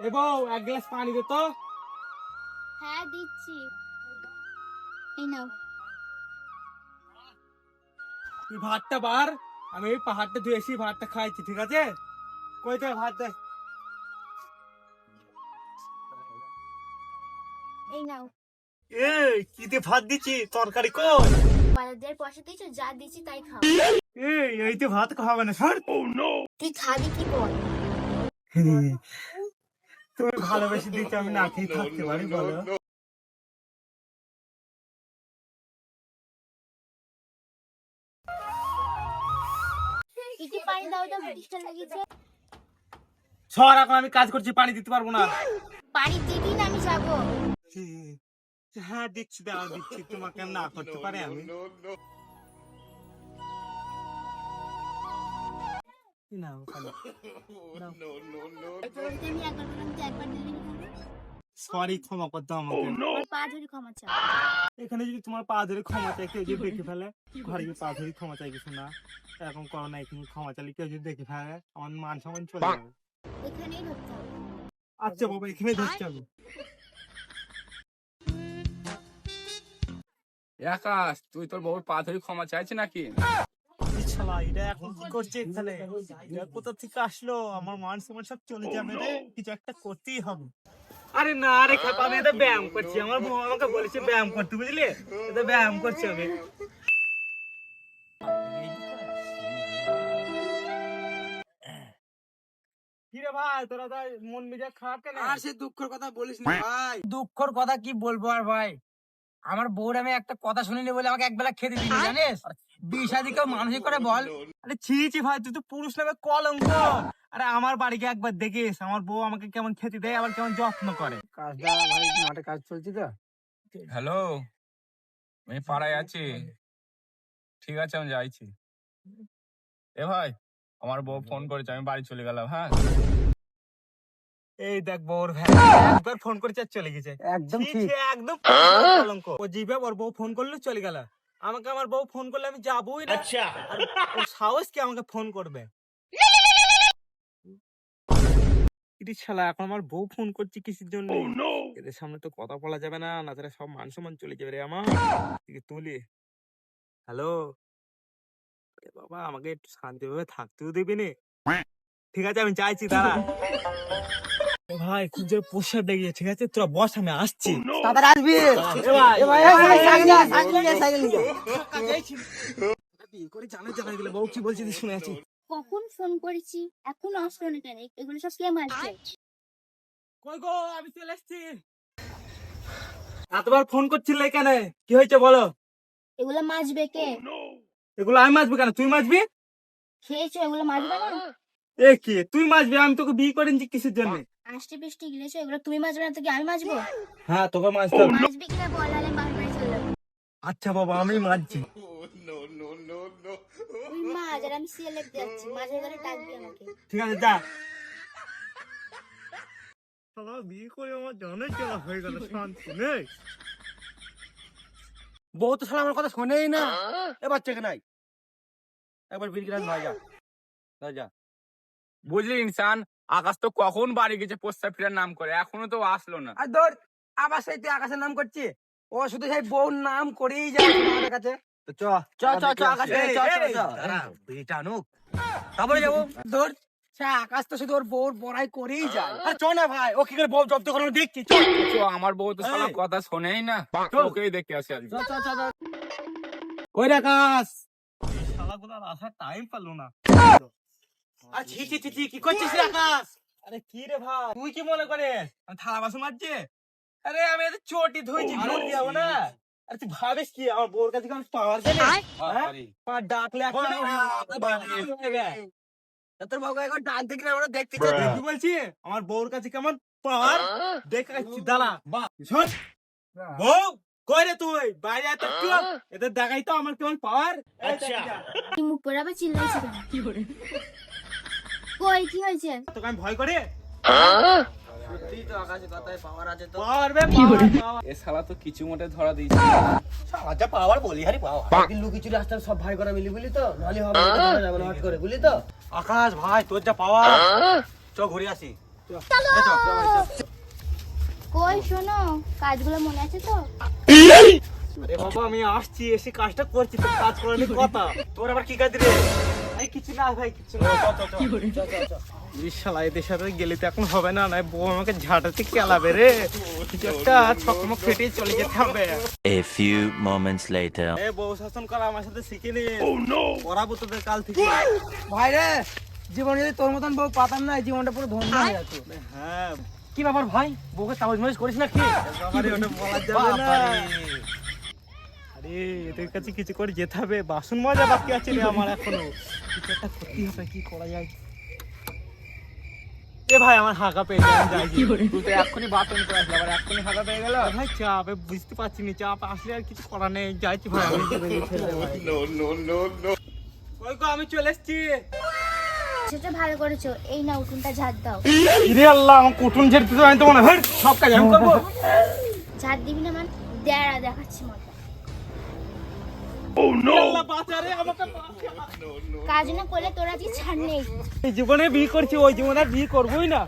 এ বউ এক গ্লাস পানি দে তো। হ্যাঁ দিচ্ছি, এই নাও। তুই ভাতটা বার, আমি এই পাহাড়টা ধুয়ে এসে ভাতটা খাইছি, ঠিক আছে? কই তোর ভাত দে। এই নাও। এই কি দিয়ে ভাত দিচ্ছি, তরকারি কই? বাজার পয়সা দিয়েছো, যা দিচ্ছি তাই খাও। এই তো ভাত খাওয়াবে না সর। তুই খাবি কি বল? তুমি ভালোবেসে দিচ্ছ, আমি না খেয়ে থাকতে পারি বলো? ইটি পানি দাও, দাও বৃষ্টি লেগেছে। সর, এখন আমি কাজ করছি, পানি দিতে পারবো না। পানি দিবি না, আমি যাবো। হ্যাঁ দিচ্ছি, দাও দিচ্ছি, তোমাকে না করতে পারি আমি? নাও, খালি। নাও। তোকে আমি একবার বললাম, তুই একবার দিলি না কেন? সরি, ক্ষমা করতে আমাকে। আমার পা ধরে ক্ষমা চাও। এখানে যদি তোমার পা ধরে ক্ষমা চাই, কেউ যদি দেখে ফেলে, ঘরে গিয়ে পা ধরে ক্ষমা চাই কিছু না, এরকম করো না। এখানে ক্ষমা চাইলে কেউ যদি দেখে ফেলে, আমার মান সম্মান চলে যাবে। এখানেই ধরতে হবে। আচ্ছা বাবা, এখানে ধরতে হবে। আকাশ, তুই তোর বউর পা ধরে ক্ষমা চাইছি নাকি? শালা, এটা এখন কি করছে এখানে? এটা কোথা থেকে আসলো? আমার মান সম্মান সব চলে যাবে রে, কিছু একটা করতেই হবে। আরে না রে খেপা, আমি এটা ব্যায়াম করছি, আমার বউ আমাকে বলেছে ব্যায়াম করতে, বুঝলি? এটা ব্যায়াম করছি আমি। কি রে ভাই, তোরা তো মন মেজাজ খারাপ কেন? আর সে দুঃখের কথা বলিস না ভাই। দুঃখর কথা কি বলবো আর ভাই, আমার বউর আমি একটা কথা শুনিনি বলে আমাকে একবেলা খেতে দিবি, জানিস? বিষাদি কেউ মানুষই করে বল? আরে ছি ছি ভাই, তুই তো পুরুষ নামে কলঙ্ক। আরে আমার বাড়িকে একবার দেখিস, আমার বউ আমাকে কেমন খেতে দেয়, আবার কেমন যত্ন করে। কাজটা ভাই, মাঠে কাজ চলছে তো। হ্যালো, আমি পাড়ায় আছি। ঠিক আছে, আমি যাইছি। এ ভাই, আমার বউ ফোন করেছে, আমি বাড়ি চলে গেলাম। হ্যাঁ, এই দেখ বউর ভাই একবার ফোন করেছে আর চলে গেছে। একদম ছি, ঠিক। ছি, একদম কলঙ্ক। ও জিবে ওর বউ ফোন করলো চলে গেল, আমাকে আমার বউ ফোন করলে আমি যাবোই না। আচ্ছা, ওর সাহস কি আমাকে ফোন করবে? ইটি শালা, এখন আমার বউ ফোন করছে কিসের জন্য? এদের সামনে তো কথা বলা যাবে না, না তাহলে সব মান সম্মান চলে যাবে রে আমার। এদিকে তুলি। হ্যালো, আরে বাবা, আমাকে একটু শান্তিভাবে থাকতেও দিবি নি? ঠিক আছে, আমি চাইছি, দাঁড়া। এ ভাই, খুব জোর প্রসাদ লেগেছে, ঠিক আছে তোরা বস, আমি আসছি। তাড়াতাড়ি আসবি। এ ভাই, এ ভাই, সাইকেল নিয়ে। বিয়ে করে জানাই জানাই দিলে, বউ কি বলছিস শুনে আছি। কখন ফোন করেছি, এখন আসলো না কেন? এগুলো সব কে মারছে? কই গো, আমি চলে এসেছি। এতবার ফোন করছিলে কেন? কি হয়েছে বলো? এগুলো মাজবে কে? এগুলো আমি মাজবো কেন? তুই মাজবি। খেয়েছো, এগুলো মাজবে না? এ কি তুই মাজবি? আমি তোকে বিয়ে করেছি কিসের জন্য? আষ্টে পিষ্টে গিলেছো, এগুলো তুমি মাজবে না তো কি আমি মাজবো? হ্যাঁ, তোকে মাজতে হবে। মাজবে কিনা বল, আলে বাড়ি বাড়ি চলে যাবো। আচ্ছা বাবা, আমি মাজছি। তুই মাছ, আর আমি সিএলএফ যাচ্ছি, মাঝে ধরে ডাকবি আমাকে। ঠিক আছে, যা। শালা, বিয়ে করে আমার জানাই চলা হয়ে গেল, শান্তি নেই। বউ তো শালা আমার কথা শোনেই না। এবার থেকে নাই, একবার বিড়ি কিনা নয়, যা যা, যা। বুঝলি ইনসান, আকাশ তো কখন বাড়ি গেছে প্রস্তাব ফেরার নাম করে, এখনো তো আসলো না। আর ধর, আবার সেই তুই আকাশের নাম করছি। ও শুধু সেই বউর নাম করেই যায় আমাদের কাছে। তো চ চ চ চ আকাশ, এই, চ চ এই, চ। বিড়িটা আনুক, তারপরে যাবো। ধর, সে আকাশ তো শুধু ওর বউর বড়াই করেই যায়। আর চ না ভাই, ও কি করে বউ জব্দ করে দেখছি। চ তো আমার বউ তো শালা এই। কথা শোনেই না, ওকেই দেখে আসি আজকে। চ চ চ চ। ওই রে আকাশ, এই শালাগুলোর আসার টাইম পালো না। আর ছি ছি ছি ছি, কি করছিস রে আকাশ? আরে কি রে ভাই, তুই কি মনে করে আমি থালা বাসন মাজছি? আরে আমি এত চটি ধুইছি, ভুল যাবো না? আরে তুই ভাবিস কি আমার বউর কাছে আমি পাওয়ার গেলে পা ডাকলে এখন তোর বউকে একবার ডাক দেখি না, আমরা দেখতে চাই। কি বলছি? আমার বউর কাছে কেমন পাওয়ার দেখাচ্ছি, দাঁড়া। শোন বউ, কই রে তুই? বাইরে এত চুপ, এদের দেখাই তো আমার কেমন পাওয়ার। আচ্ছা, তুই মুখ করে আবার চিল্লাইছি কেন? কি করে? কই, কি হয়েছে? তোকে আমি ভয় করে? সত্যি তো আকাশের কথায় পাওয়ার আছে তো। পাওয়ার বে পাওয়ার। এ শালা তো কিছু মোটে ধরা দিয়েছে। আচ্ছা পাওয়ার বলি, হারি পাওয়ার। একদিন লুকিচুরি আসতে সব ভাই করা মিলি, বুঝলি তো? নাহলে হবে না, ধরা যাবে না হট করে, বুঝলি তো? আকাশ ভাই, তোর যা পাওয়ার, চ ঘুরে আসি। কই শোনো, কাজগুলো মনে আছে তো? আরে বাবা আমি আসছি, এসে কাজটা করছি, তো কাজ করার কথা। তোর আবার কি কাজ রে? আরে কিছু না ভাই, কিছু না। ইস শালা, এদের সাথে গেলে তো এখন হবে না, নয় বউ আমাকে ঝাঁটাতে কেলাবে রে। কিছু একটা চকমক ফেটিয়ে চলে যেতে হবে। A few moments later. এ বউ শাসন করা আমার সাথে শিখে নে। পড়াবো তোদের কাল থেকে। ভাই রে, জীবন যদি তোর মতন বউ পাতাম না, জীবনটা পুরো ধন্য হয়ে যেত। হ্যাঁ কি ব্যাপার ভাই, বউকে তাওয়াজ মালিশ করিস না কি? বাবারে, ওটা বলা যাবে না। আরে এদের কাছে কিছু করে যেতে হবে, বাসন মাজা বাকি আছে রে আমার এখনো। কিছু একটা করতে হবে, কি করা যায়? এ ভাই আমার হাঁকা পেয়ে যাই, যাই। তুই তো এক্ষুনি বাথরুম করে আসলি, আবার এক্ষুনি ফাঁকা পেয়ে গেল। ভাই চাপে বুঝতে পারছি না, চাপ আসলে আর কিছু করার নেই, যাইছি ভাই আমি। ওই গো আমি চলে এসেছি। সেটা ভালো করেছো, এই না উঠোনটা ঝাড় দাও। ইরে আল্লাহ, আমার কুটুম ঝেড়তে তো আমি তো মনে হয় সব কাজ আমি করবো। ঝাড় দিবি না মানে দেড়া দেখাচ্ছি মজা। আল্লাহ বাঁচা রে, আমাকে বাঁচা। কাজ না করলে তোর আজকে ছাড় নেই। এই জীবনে বিয়ে করছি, ওই জীবনে আর বিয়ে করবোই না।